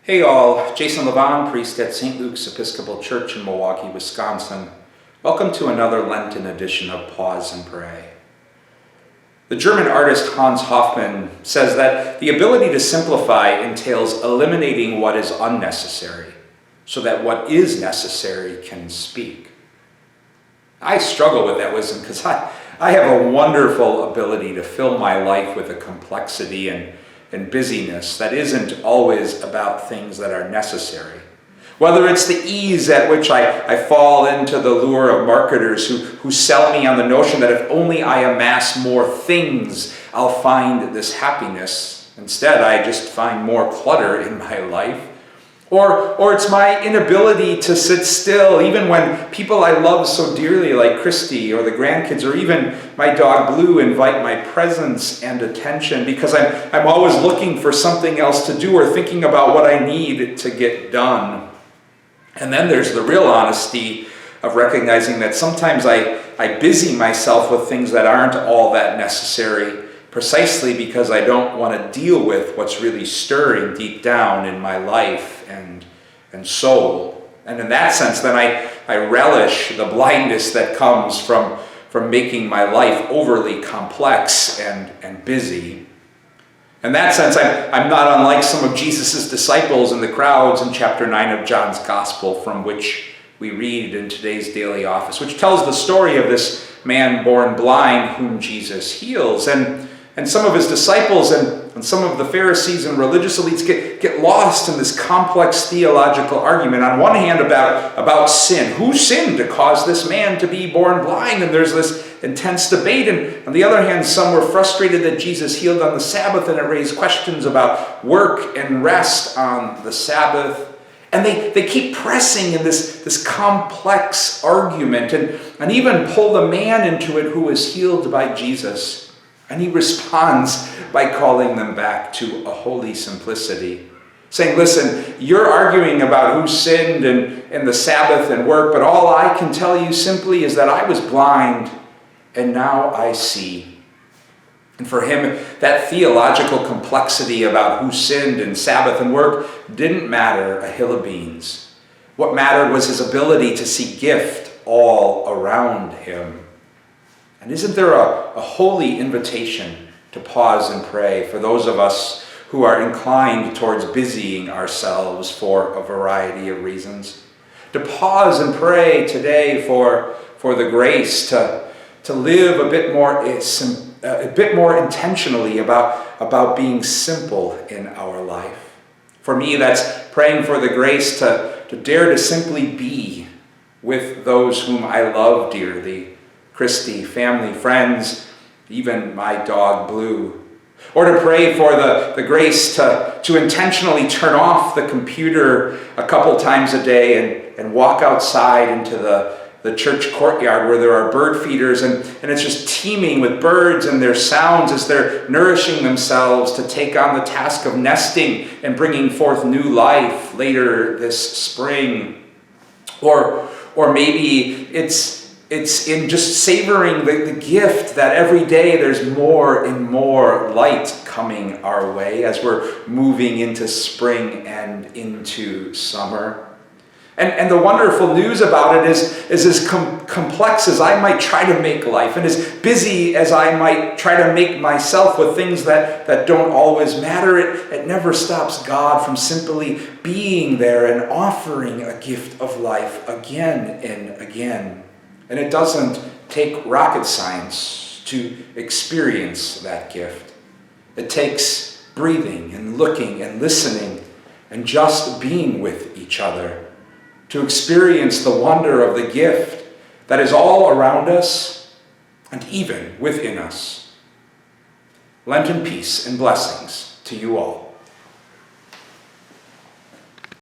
Hey all, Jason Levon, priest at St. Luke's Episcopal Church in Milwaukee, Wisconsin. Welcome to another Lenten edition of Pause and Pray. The German artist Hans Hofmann says that the ability to simplify entails eliminating what is unnecessary so that what is necessary can speak. I struggle with that wisdom because I have a wonderful ability to fill my life with a complexity and busyness that isn't always about things that are necessary. Whether it's the ease at which I fall into the lure of marketers who sell me on the notion that if only I amass more things, I'll find this happiness. Instead, I just find more clutter in my life. Or it's my inability to sit still, even when people I love so dearly, like Christy or the grandkids, or even my dog Blue, invite my presence and attention, because I'm always looking for something else to do or thinking about what I need to get done. And then there's the real honesty of recognizing that sometimes I busy myself with things that aren't all that necessary, precisely because I don't want to deal with what's really stirring deep down in my life and soul. And in that sense, then I relish the blindness that comes from making my life overly complex and busy. In that sense, I'm not unlike some of Jesus' disciples in the crowds in chapter 9 of John's Gospel, from which we read in today's daily office, which tells the story of this man born blind whom Jesus heals. And some of his disciples and some of the Pharisees and religious elites get lost in this complex theological argument. On one hand, about sin. Who sinned to cause this man to be born blind? And there's this intense debate. And on the other hand, some were frustrated that Jesus healed on the Sabbath, and it raised questions about work and rest on the Sabbath. And they keep pressing in this complex argument and even pull the man into it who was healed by Jesus. And he responds by calling them back to a holy simplicity, saying, listen, you're arguing about who sinned and the Sabbath and work, but all I can tell you simply is that I was blind and now I see. And for him, that theological complexity about who sinned and Sabbath and work didn't matter a hill of beans. What mattered was his ability to see gift all around him. And isn't there a holy invitation to pause and pray for those of us who are inclined towards busying ourselves for a variety of reasons? To pause and pray today for the grace to live a bit more intentionally about being simple in our life. For me, that's praying for the grace to dare to simply be with those whom I love dearly. Christy, family, friends, even my dog Blue. Or to pray for the grace to intentionally turn off the computer a couple times a day and walk outside into the church courtyard where there are bird feeders and it's just teeming with birds and their sounds as they're nourishing themselves to take on the task of nesting and bringing forth new life later this spring. Or maybe it's in just savoring the gift that every day there's more and more light coming our way as we're moving into spring and into summer. And the wonderful news about it is as complex as I might try to make life and as busy as I might try to make myself with things that don't always matter, it never stops God from simply being there and offering a gift of life again and again. And it doesn't take rocket science to experience that gift. It takes breathing and looking and listening and just being with each other to experience the wonder of the gift that is all around us and even within us. Lenten peace and blessings to you all.